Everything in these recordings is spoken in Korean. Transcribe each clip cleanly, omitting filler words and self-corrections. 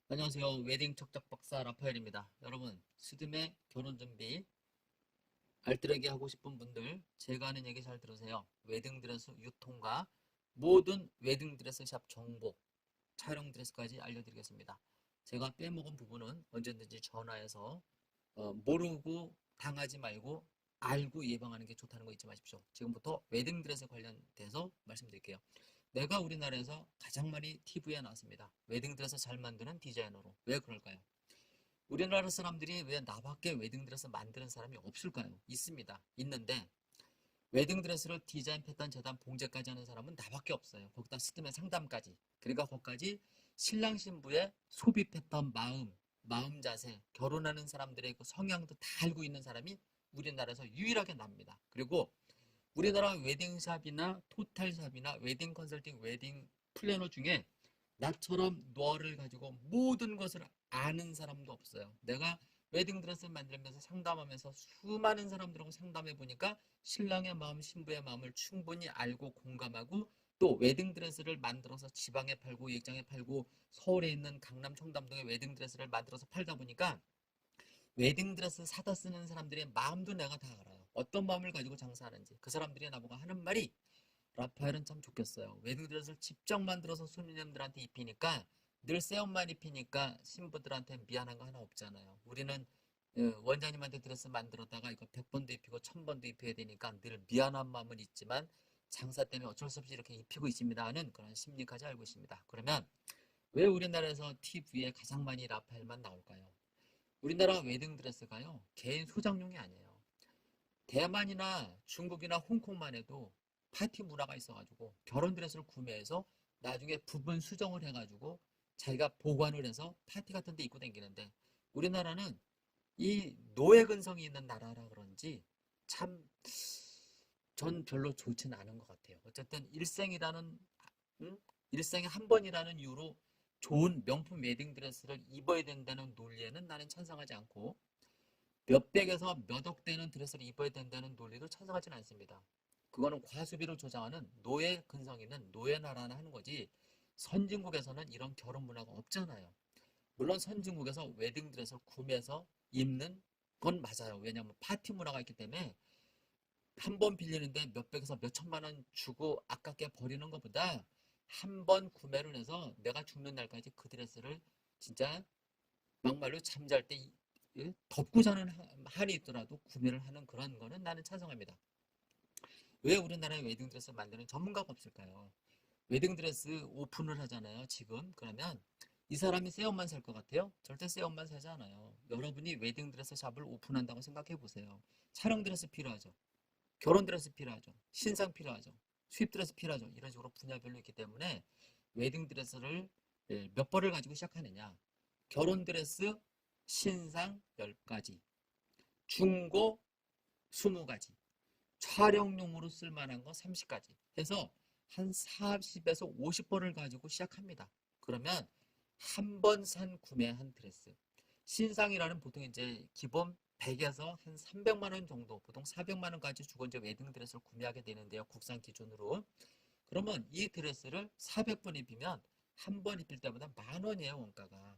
안녕하세요. 웨딩 척척 박사 라파엘입니다. 여러분, 스드메 결혼 준비 알뜰하게 하고 싶은 분들, 제가 하는 얘기 잘 들으세요. 웨딩 드레스 유통과 모든 웨딩 드레스 샵 정보, 촬영 드레스까지 알려드리겠습니다. 제가 빼먹은 부분은 언제든지 전화해서 모르고 당하지 말고 알고 예방하는 게 좋다는 거 잊지 마십시오. 지금부터 웨딩 드레스 관련돼서 말씀드릴게요. 내가 우리나라에서 가장 많이 TV에 나왔습니다. 웨딩드레스 잘 만드는 디자이너로. 왜 그럴까요? 우리나라 사람들이 왜 나밖에 웨딩드레스 만드는 사람이 없을까요? 있습니다. 있는데 웨딩드레스를 디자인, 패턴, 재단, 봉제까지 하는 사람은 나밖에 없어요. 거기다 스드메 상담까지. 그러니까 거기까지 신랑 신부의 소비 패턴, 마음 자세, 결혼하는 사람들의 그 성향도 다 알고 있는 사람이 우리나라에서 유일하게 납니다. 그리고 우리나라 웨딩샵이나 토탈샵이나 웨딩 컨설팅, 웨딩 플래너 중에 나처럼 너를 가지고 모든 것을 아는 사람도 없어요. 내가 웨딩 드레스 만들면서 상담하면서 수많은 사람들하고 상담해 보니까 신랑의 마음, 신부의 마음을 충분히 알고 공감하고 또 웨딩 드레스를 만들어서 지방에 팔고 예장에 팔고 서울에 있는 강남 청담동에 웨딩 드레스를 만들어서 팔다 보니까 웨딩드레스 사다 쓰는 사람들의 마음도 내가 다 알아요. 어떤 마음을 가지고 장사하는지. 그 사람들이 나보고 하는 말이 라파엘은 참 좋겠어요. 웨딩드레스를 직접 만들어서 손님들한테 입히니까 늘 새 옷만 입히니까 신부들한테 미안한 거 하나 없잖아요. 우리는 원장님한테 드레스 만들었다가 이거 100번도 입히고 1000번도 입혀야 되니까 늘 미안한 마음은 있지만 장사 때문에 어쩔 수 없이 이렇게 입히고 있습니다 하는 그런 심리까지 알고 있습니다. 그러면 왜 우리나라에서 TV에 가장 많이 라파엘만 나올까요? 우리나라 웨딩 드레스가요, 개인 소장용이 아니에요. 대만이나 중국이나 홍콩만 해도 파티 문화가 있어가지고 결혼 드레스를 구매해서 나중에 부분 수정을 해가지고 자기가 보관을 해서 파티 같은 데 입고 다니는데 우리나라는 이 노예 근성이 있는 나라라 그런지 참 전 별로 좋지는 않은 것 같아요. 어쨌든 음? 일생에 한 번이라는 이유로 좋은 명품 웨딩 드레스를 입어야 된다는 논리에는 나는 찬성하지 않고 몇백에서 몇억 되는 드레스를 입어야 된다는 논리도 찬성하지는 않습니다. 그거는 과수비를 조장하는 노예 근성 있는 노예 나라나 하는 거지 선진국에서는 이런 결혼 문화가 없잖아요. 물론 선진국에서 웨딩 드레스를 구매해서 입는 건 맞아요. 왜냐하면 파티 문화가 있기 때문에 한 번 빌리는데 몇백에서 몇천만 원 주고 아깝게 버리는 것보다 한 번 구매를 해서 내가 죽는 날까지 그 드레스를 진짜 막말로 잠잘 때 덮고 자는 한이 있더라도 구매를 하는 그런 거는 나는 찬성합니다. 왜 우리나라에 웨딩드레스 만드는 전문가가 없을까요? 웨딩드레스 오픈을 하잖아요, 지금. 그러면 이 사람이 새 옷만 살 것 같아요? 절대 새 옷만 사지 않아요. 여러분이 웨딩드레스 샵을 오픈한다고 생각해 보세요. 촬영 드레스 필요하죠. 결혼 드레스 필요하죠. 신상 필요하죠. 수입 드레스 필요하죠. 이런 식으로 분야별로 있기 때문에 웨딩 드레스를 몇 벌을 가지고 시작하느냐. 결혼 드레스 신상 10가지, 중고 20가지, 촬영용으로 쓸만한 거 30가지 해서 한 40에서 50벌을 가지고 시작합니다. 그러면 한 번 산 구매한 드레스. 신상이라는 보통 이제 기본 100에서 한 300만 원 정도, 보통 400만 원까지 주고 이제 웨딩 드레스를 구매하게 되는데요. 국산 기준으로. 그러면 이 드레스를 400번 입히면 한 번 입힐 때보다 10,000원이에요, 원가가.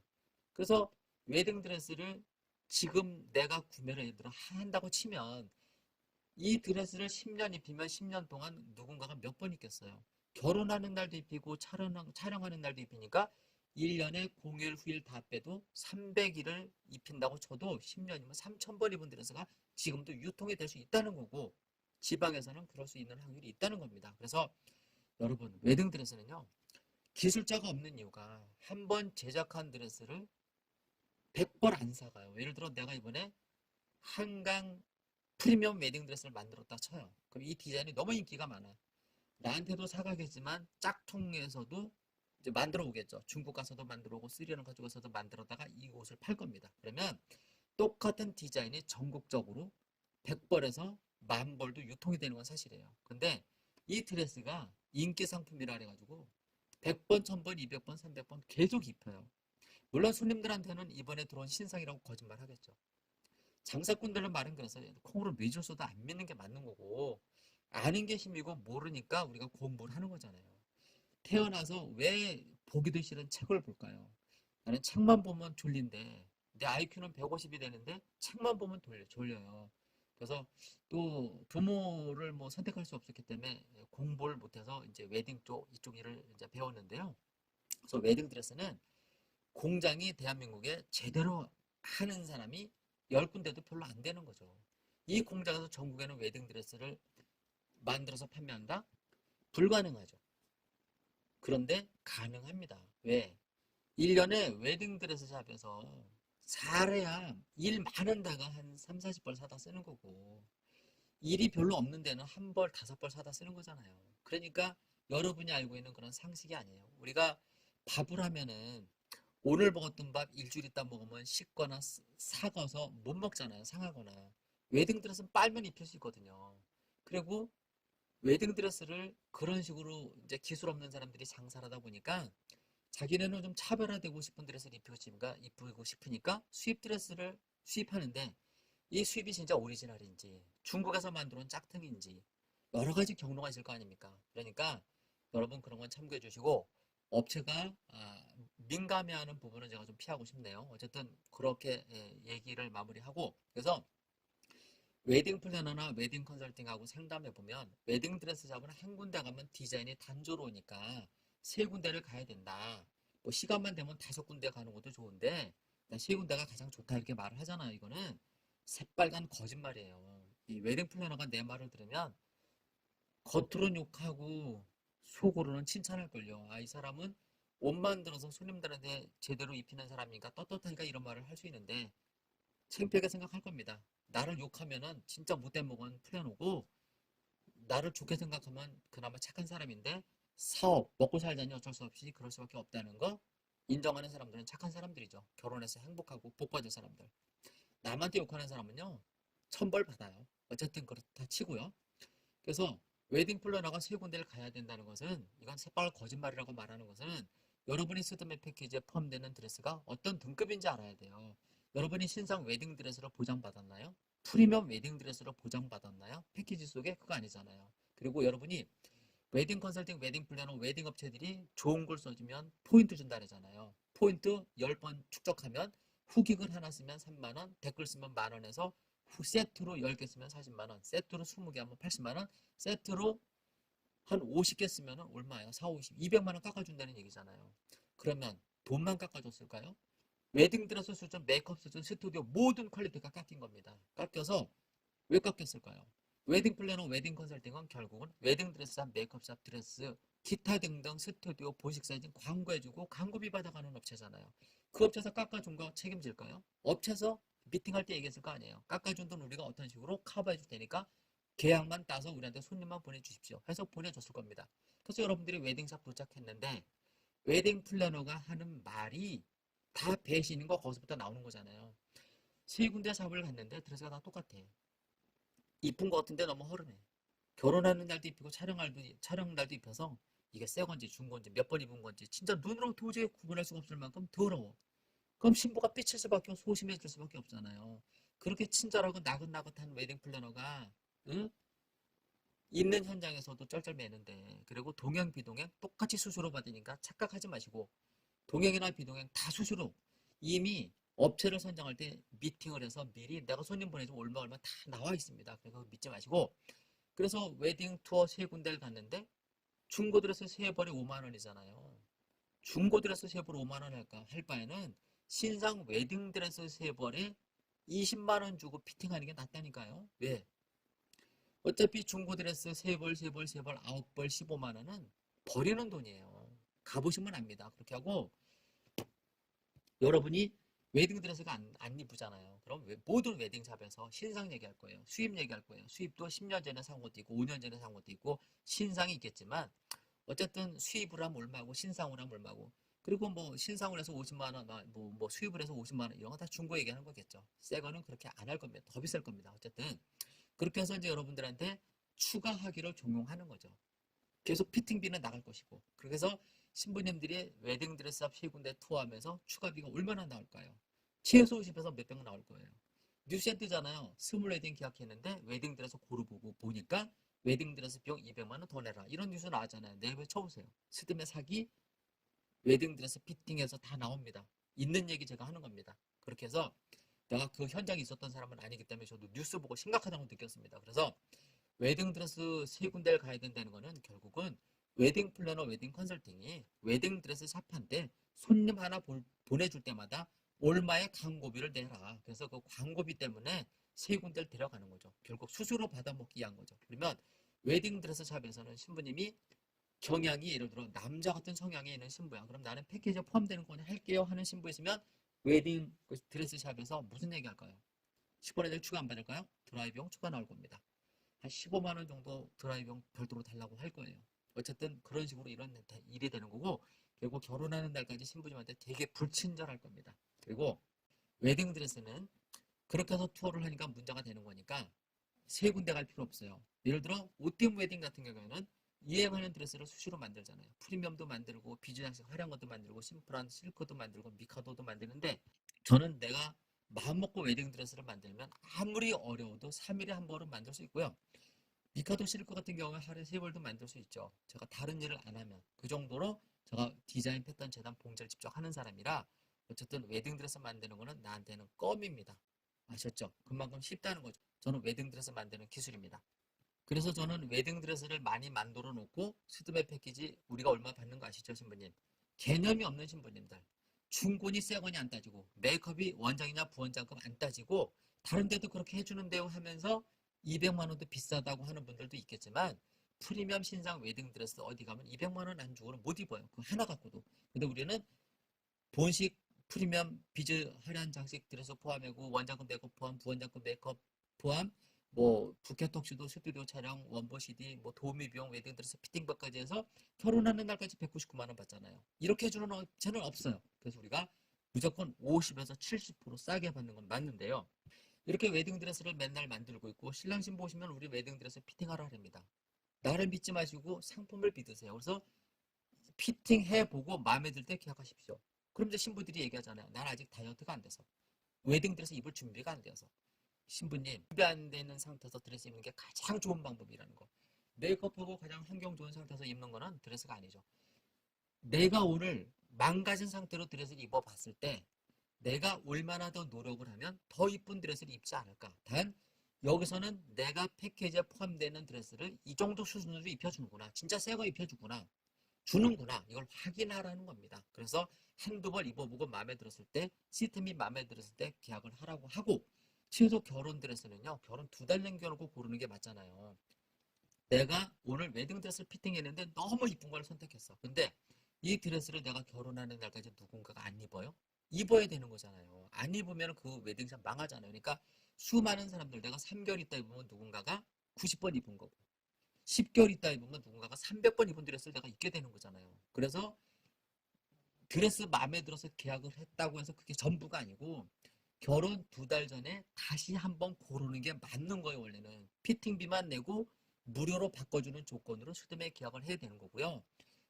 그래서 웨딩 드레스를 지금 내가 구매를 예를 들어 한다고 치면 이 드레스를 10년 입히면 10년 동안 누군가가 몇 번 입겠어요. 결혼하는 날도 입히고 촬영하는 날도 입히니까 1년에 공휴일 후일 다 빼도 300일을 입힌다고 쳐도 10년이면 3,000번 입은 드레스가 지금도 유통이 될 수 있다는 거고 지방에서는 그럴 수 있는 확률이 있다는 겁니다. 그래서 여러분 웨딩 드레스는요. 기술자가 없는 이유가 한 번 제작한 드레스를 100벌 안 사가요. 예를 들어 내가 이번에 한강 프리미엄 웨딩 드레스를 만들었다 쳐요. 그럼 이 디자인이 너무 인기가 많아. 나한테도 사가겠지만 짝퉁에서도 이제 만들어 오겠죠. 중국 가서도 만들어 오고 시리얼 가지고서도 만들었다가 이 옷을 팔 겁니다. 그러면 똑같은 디자인이 전국적으로 100벌에서 10,000벌도 유통이 되는 건 사실이에요. 근데 이 드레스가 인기 상품이라 그래가지고 100번, 1000번, 200번, 300번 계속 입혀요. 물론 손님들한테는 이번에 들어온 신상이라고 거짓말 하겠죠. 장사꾼들은 말은 그래서 콩으로 믿어서도 안 믿는 게 맞는 거고 아는 게 힘이고 모르니까 우리가 공부를 하는 거잖아요. 태어나서 왜 보기도 싫은 책을 볼까요? 나는 책만 보면 졸린데 내 IQ는 150이 되는데 책만 보면 졸려요. 그래서 또 부모를 뭐 선택할 수 없었기 때문에 공부를 못해서 이제 웨딩 쪽 이쪽 일을 이제 배웠는데요. 그래서 웨딩 드레스는 공장이 대한민국에 제대로 하는 사람이 10군데도 별로 안 되는 거죠. 이 공장에서 전국에는 웨딩 드레스를 만들어서 판매한다? 불가능하죠. 그런데 가능합니다. 왜? 1년에 웨딩드레스 샵에서 잘해야 일 많은 데가 한 3, 40벌 사다 쓰는 거고 일이 별로 없는 데는 한 벌, 5벌 사다 쓰는 거잖아요. 그러니까 여러분이 알고 있는 그런 상식이 아니에요. 우리가 밥을 하면은 오늘 먹었던 밥 일주일 있다 먹으면 식거나 삭아서 못 먹잖아요. 상하거나. 웨딩드레스는 빨면 입힐 수 있거든요. 그리고 웨딩드레스를 그런 식으로 이제 기술 없는 사람들이 장사를 하다 보니까 자기네는 좀 차별화되고 싶은 드레스를 입히고 싶으니까 수입 드레스를 수입하는데 이 수입이 진짜 오리지널인지 중국에서 만들어온 짝퉁인지 여러 가지 경로가 있을 거 아닙니까? 그러니까 여러분 그런 건 참고해 주시고 업체가 민감해하는 부분은 제가 좀 피하고 싶네요. 어쨌든 그렇게 얘기를 마무리하고 그래서 웨딩 플래너나 웨딩 컨설팅하고 상담해 보면 웨딩 드레스 샵은 한 군데 가면 디자인이 단조로우니까 세 군데를 가야 된다. 뭐 시간만 되면 5군데 가는 것도 좋은데 세 군데가 가장 좋다 이렇게 말을 하잖아요. 이거는 새빨간 거짓말이에요. 이 웨딩 플래너가 내 말을 들으면 겉으로는 욕하고 속으로는 칭찬할걸요. 이 사람은 옷 만들어서 손님들한테 제대로 입히는 사람이니까 떳떳하니까 이런 말을 할 수 있는데 창피하게 생각할 겁니다. 나를 욕하면은 진짜 못된 먹은 플래너고 나를 좋게 생각하면 그나마 착한 사람인데 사업, 먹고 살자니 어쩔 수 없이 그럴 수밖에 없다는 거 인정하는 사람들은 착한 사람들이죠. 결혼해서 행복하고 복 받을 사람들. 남한테 욕하는 사람은요. 천벌 받아요. 어쨌든 그렇다 치고요. 그래서 웨딩 플래너가 세 군데를 가야 된다는 것은 이건 새빨간 거짓말이라고 말하는 것은 여러분이 스드메 패키지에 포함되는 드레스가 어떤 등급인지 알아야 돼요. 여러분이 신상 웨딩 드레스로 보장받았나요? 프리미엄 웨딩 드레스로 보장받았나요? 패키지 속에 그거 아니잖아요. 그리고 여러분이 웨딩 컨설팅, 웨딩 플래너, 웨딩 업체들이 좋은 걸 써주면 포인트 준다 그러잖아요. 포인트 10번 축적하면 후기글 하나 쓰면 3만원, 댓글 쓰면 만원에서 세트로 10개 쓰면 40만원, 세트로 20개 하면 80만원, 세트로 한 50개 쓰면 얼마예요? 4, 50, 200만원 깎아준다는 얘기잖아요. 그러면 돈만 깎아줬을까요? 웨딩 드레스 수준, 메이크업 수준, 스튜디오 모든 퀄리티가 깎인 겁니다. 깎여서 왜 깎였을까요? 웨딩 플래너, 웨딩 컨설팅은 결국은 웨딩 드레스샵, 메이크업샵, 드레스, 기타 등등 스튜디오, 본식 사진 광고해주고 광고비 받아가는 업체잖아요. 그 업체에서 깎아준 거 책임질까요? 업체에서 미팅할 때 얘기했을 거 아니에요. 깎아준 돈 우리가 어떤 식으로 커버해줄 테니까 계약만 따서 우리한테 손님만 보내주십시오. 해서 보내줬을 겁니다. 그래서 여러분들이 웨딩샵 도착했는데 웨딩 플래너가 하는 말이 다 배신인 거 거기서부터 나오는 거잖아요. 세 군데 샵을 갔는데 드레스가 다 똑같아. 이쁜 거 같은데 너무 허름해. 결혼하는 날도 입히고 촬영 날도 입혀서 이게 새 건지 준 건지 몇 번 입은 건지 진짜 눈으로 도저히 구분할 수가 없을 만큼 더러워. 그럼 신부가 삐칠 수밖에 소심해질 수밖에 없잖아요. 그렇게 친절하고 나긋나긋한 웨딩 플래너가 응? 있는 현장에서도 쩔쩔매는데 그리고 동행 비동행 똑같이 수수료 받으니까 착각하지 마시고 동행이나 비동행 다 수수료 이미 업체를 선정할 때 미팅을 해서 미리 내가 손님 보내주면 얼마 다 나와 있습니다. 그래서 믿지 마시고 그래서 웨딩 투어 세 군데를 갔는데 중고 드레스 세 벌이 5만 원이잖아요. 중고 드레스 세 벌 5만 원 할 바에는 신상 웨딩 드레스 세 벌에 20만 원 주고 피팅하는 게 낫다니까요. 왜? 어차피 중고 드레스 세 벌, 세 벌, 세 벌, 9벌, 15만 원은 버리는 돈이에요. 가보시면 압니다. 그렇게 하고 여러분이 웨딩 드레스가 안 이쁘잖아요. 그럼 모든 웨딩샵에서 신상 얘기할 거예요. 수입 얘기할 거예요. 수입도 10년 전에 산 것도 있고 5년 전에 산 것도 있고 신상이 있겠지만 어쨌든 수입을 하면 얼마고 신상으로 하면 얼마고 그리고 뭐 신상을 해서 50만 원, 뭐 수입을 해서 50만 원 이런 거 다 중고 얘기하는 거겠죠. 새 거는 그렇게 안 할 겁니다. 더 비쌀 겁니다. 어쨌든 그렇게 해서 이제 여러분들한테 추가하기를 종용하는 거죠. 계속 피팅비는 나갈 것이고 그래서 신부님들이 웨딩드레스 앞 세 군데 투어하면서 추가비가 얼마나 나올까요? 최소 50에서 몇백 나올 거예요. 뉴스에 뜨잖아요. 스물 웨딩 계약했는데 웨딩드레스 고르보고 보니까 웨딩드레스 비용 200만 원 더 내라 이런 뉴스 나왔잖아요. 내일 쳐보세요. 스드메 사기 웨딩드레스 피팅해서 다 나옵니다. 있는 얘기 제가 하는 겁니다. 그렇게 해서 내가 그 현장에 있었던 사람은 아니기 때문에 저도 뉴스 보고 심각하다고 느꼈습니다. 그래서 웨딩드레스 세 군데를 가야 된다는 거는 결국은 웨딩 플래너, 웨딩 컨설팅이 웨딩드레스 샵한테 손님 하나 보내줄 때마다 얼마의 광고비를 내라. 그래서 그 광고비 때문에 세 군데를 데려가는 거죠. 결국 수수료 받아먹기 위한 거죠. 그러면 웨딩드레스 샵에서는 신부님이 경향이 예를 들어 남자 같은 성향이 있는 신부야. 그럼 나는 패키지에 포함되는 거는 할게요 하는 신부 있으면 웨딩 드레스 샵에서 무슨 얘기 할까요? 10원에 대해 추가 안 받을까요? 드라이브 비용 추가 나올 겁니다. 한 15만 원 정도 드라이브 비용 별도로 달라고 할 거예요. 어쨌든 그런 식으로 이런 일이 되는 거고 결국 결혼하는 날까지 신부님한테 되게 불친절할 겁니다. 그리고 웨딩 드레스는 그렇게 해서 투어를 하니까 문제가 되는 거니까 세 군데 갈 필요 없어요. 예를 들어 오팀 웨딩 같은 경우에는 유행하는 드레스를 수시로 만들잖아요. 프리미엄도 만들고 비즈 장식 화려한 것도 만들고 심플한 실크도 만들고 미카도도 만드는데 저는 내가 마음먹고 웨딩 드레스를 만들면 아무리 어려워도 3일에 한 번은 만들 수 있고요. 미카도 실크 같은 경우에 하루에 3벌도 만들 수 있죠. 제가 다른 일을 안 하면 그 정도로 제가 디자인 패턴 재단 봉제를 직접 하는 사람이라 어쨌든 웨딩 드레스 만드는 거는 나한테는 껌입니다. 아셨죠? 그만큼 쉽다는 거죠. 저는 웨딩 드레스 만드는 기술입니다. 그래서 저는 웨딩드레스를 많이 만들어 놓고 스드메 패키지 우리가 얼마 받는 거 아시죠, 신부님? 개념이 없는 신부님들. 중고니 새거니 안 따지고 메이크업이 원장이냐 부원장급 안 따지고 다른 데도 그렇게 해주는데요 하면서 200만 원도 비싸다고 하는 분들도 있겠지만 프리미엄 신상 웨딩드레스 어디 가면 200만 원 안 주고는 못 입어요. 그 하나 갖고도. 근데 우리는 본식 프리미엄 비즈 화려한 장식 드레스 포함이고 원장급 메이크업 포함, 부원장급 메이크업 포함, 뭐 부켓 톡시도 스튜디오 촬영, 원본 CD, 뭐 도우미 비용, 웨딩드레스 피팅박까지 해서 결혼하는 날까지 199만 원 받잖아요. 이렇게 해주는 업체는 없어요. 그래서 우리가 무조건 50에서 70% 싸게 받는 건 맞는데요. 이렇게 웨딩드레스를 맨날 만들고 있고 신랑 신부 오시면 우리 웨딩드레스 피팅하러 합니다. 나를 믿지 마시고 상품을 믿으세요. 그래서 피팅해보고 마음에 들 때 계약하십시오. 그럼 이제 신부들이 얘기하잖아요. 난 아직 다이어트가 안 돼서 웨딩드레스 입을 준비가 안 되어서 신부님 준비 안 되는 상태에서 드레스 입는 게 가장 좋은 방법이라는 거. 메이크업하고 가장 환경 좋은 상태에서 입는 거는 드레스가 아니죠. 내가 오늘 망가진 상태로 드레스를 입어봤을 때 내가 얼마나 더 노력을 하면 더 이쁜 드레스를 입지 않을까. 단 여기서는 내가 패키지에 포함되는 드레스를 이 정도 수준으로 입혀주는구나. 진짜 새 거 입혀주구나. 주는구나. 이걸 확인하라는 겁니다. 그래서 한두 번 입어보고 마음에 들었을 때 시스템이 마음에 들었을 때 계약을 하라고 하고 최소 결혼 드레스는요. 결혼 2달 남겨놓고 고르는 게 맞잖아요. 내가 오늘 웨딩 드레스를 피팅했는데 너무 이쁜 걸 선택했어. 근데 이 드레스를 내가 결혼하는 날까지 누군가가 안 입어요? 입어야 되는 거잖아요. 안 입으면 그 웨딩샵 망하잖아요. 그러니까 수많은 사람들 내가 3개월 있다 입으면 누군가가 90번 입은 거고 10개월 있다 입으면 누군가가 300번 입은 드레스를 내가 입게 되는 거잖아요. 그래서 드레스 마음에 들어서 계약을 했다고 해서 그게 전부가 아니고 결혼 2달 전에 다시 한번 고르는 게 맞는 거예요. 원래는 피팅비만 내고 무료로 바꿔주는 조건으로 수드메 계약을 해야 되는 거고요.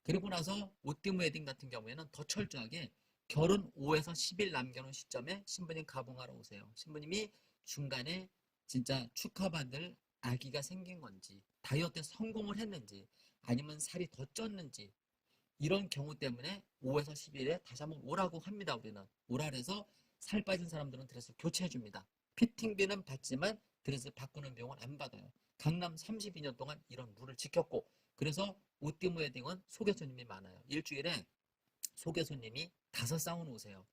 그리고 나서 오띠무 웨딩 같은 경우에는 더 철저하게 결혼 5에서 10일 남겨놓은 시점에 신부님 가봉하러 오세요. 신부님이 중간에 진짜 축하받을 아기가 생긴 건지 다이어트에 성공을 했는지 아니면 살이 더 쪘는지 이런 경우 때문에 5에서 10일에 다시 한번 오라고 합니다. 우리는 오라 그래서 살 빠진 사람들은 드레스 교체해 줍니다. 피팅비는 받지만 드레스 바꾸는 비용은 안 받아요. 강남 32년 동안 이런 룰을 지켰고 그래서 오띠무 웨딩은 소개 손님이 많아요. 일주일에 소개 손님이 5쌍은 오세요.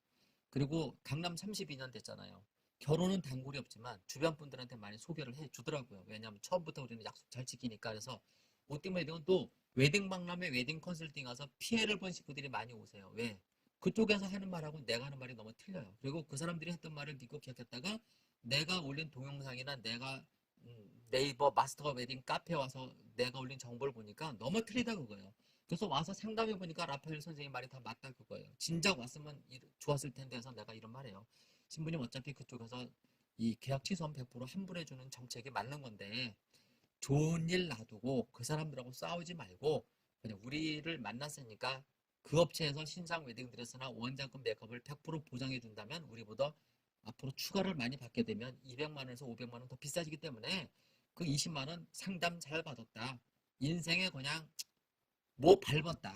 그리고 강남 32년 됐잖아요. 결혼은 단골이 없지만 주변 분들한테 많이 소개를 해주더라고요. 왜냐하면 처음부터 우리는 약속 잘 지키니까. 그래서 오띠무 웨딩은 또 웨딩 박람회 웨딩 컨설팅 가서 피해를 본 식구들이 많이 오세요. 왜? 그쪽에서 하는 말하고 내가 하는 말이 너무 틀려요. 그리고 그 사람들이 했던 말을 믿고 기억했다가 내가 올린 동영상이나 내가 네이버 마스터 웨딩 카페 와서 내가 올린 정보를 보니까 너무 틀리다 그거예요. 그래서 와서 상담해 보니까 라파엘 선생님 말이 다 맞다 그거예요. 진작 왔으면 좋았을 텐데 해서 내가 이런 말이에요. 신부님 어차피 그쪽에서 이 계약 취소하면 100% 환불해주는 정책이 맞는 건데 좋은 일 놔두고 그 사람들하고 싸우지 말고 그냥 우리를 만났으니까 그 업체에서 신상 웨딩드레스나 원장급 메이크업을 100% 보장해 준다면 우리보다 앞으로 추가를 많이 받게 되면 200만 원에서 500만 원 더 비싸지기 때문에 그 20만 원 상담 잘 받았다. 인생에 그냥 뭐 밟았다.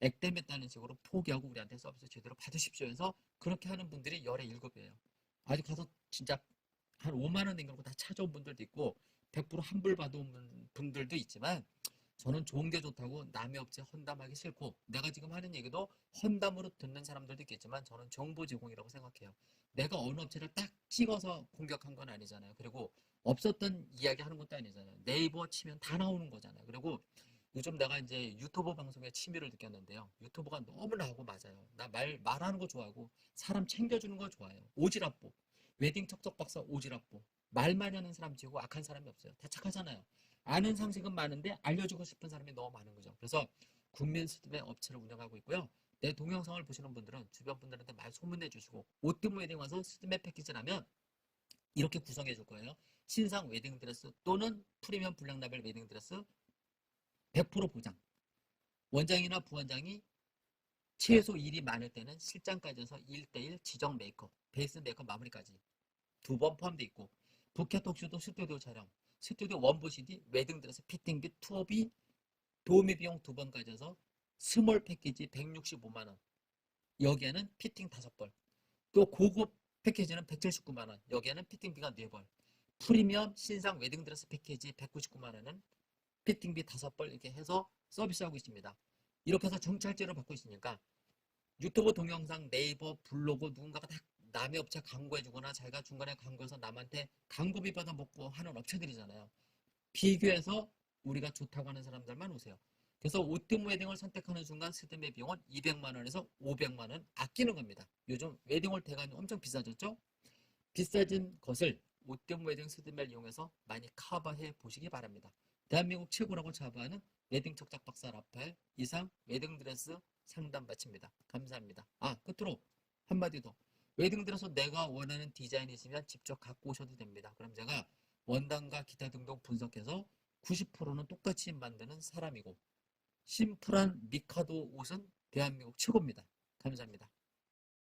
액땜했다는 식으로 포기하고 우리한테 서비스 제대로 받으십시오 해서 그렇게 하는 분들이 열의 일곱이에요. 아직 가서 진짜 한 5만 원 내고 다 찾아온 분들도 있고 100% 환불 받아온 분들도 있지만 저는 좋은 게 좋다고 남의 업체 헌담하기 싫고 내가 지금 하는 얘기도 헌담으로 듣는 사람들도 있겠지만 저는 정보 제공이라고 생각해요. 내가 어느 업체를 딱 찍어서 공격한 건 아니잖아요. 그리고 없었던 이야기 하는 것도 아니잖아요. 네이버 치면 다 나오는 거잖아요. 그리고 요즘 내가 이제 유튜버 방송에 취미를 느꼈는데요. 유튜버가 너무 나오고 맞아요. 나 말하는 거 좋아하고 사람 챙겨주는 거 좋아해요. 오지랖보. 웨딩 척척 박사 오지랖보. 말만 하는 사람 치고 악한 사람이 없어요. 다 착하잖아요. 아는 상식은 많은데 알려주고 싶은 사람이 너무 많은 거죠. 그래서 국민 스드메 업체를 운영하고 있고요. 내 동영상을 보시는 분들은 주변 분들한테 많이 소문내 주시고 옷뜸 웨딩 와서 스드메 패키지라면 이렇게 구성해 줄 거예요. 신상 웨딩 드레스 또는 프리미엄 불량 라벨 웨딩 드레스 100% 보장. 원장이나 부원장이 최소 일이 많을 때는 실장까지 해서 1대1 지정 메이크업, 베이스 메이크업 마무리까지 2번 포함되어 있고 부케 톡쇼도 스튜디오 촬영, 스튜디오 원부 CD, 웨딩 드레스 피팅비, 투어비, 도우미 비용 2번까지 해서 스몰 패키지 165만원. 여기에는 피팅 5벌. 또 고급 패키지는 179만원. 여기에는 피팅비가 4벌. 프리미엄 신상 웨딩 드레스 패키지 199만원은 피팅비 5벌 이렇게 해서 서비스하고 있습니다. 이렇게 해서 정찰제로 받고 있으니까 유튜브 동영상, 네이버, 블로그 누군가가 다 남의 업체 광고해주거나 자기가 중간에 광고해서 남한테 광고비 받아먹고 하는 업체들이잖아요. 비교해서 우리가 좋다고 하는 사람들만 오세요. 그래서 오뜸 웨딩을 선택하는 순간 스드메 비용은 200만원에서 500만원 아끼는 겁니다. 요즘 웨딩홀 대관이 엄청 비싸졌죠? 비싸진 것을 오뜸 웨딩 스드메를 이용해서 많이 커버해 보시기 바랍니다. 대한민국 최고라고 자부하는 웨딩 척작 박사 라파엘 이상 웨딩 드레스 상담 마칩니다. 감사합니다. 끝으로 한마디 더. 웨딩 드레스 내가 원하는 디자인이 있으면 직접 갖고 오셔도 됩니다. 그럼 제가 원단과 기타 등등 분석해서 90%는 똑같이 만드는 사람이고 심플한 미카도 옷은 대한민국 최고입니다. 감사합니다.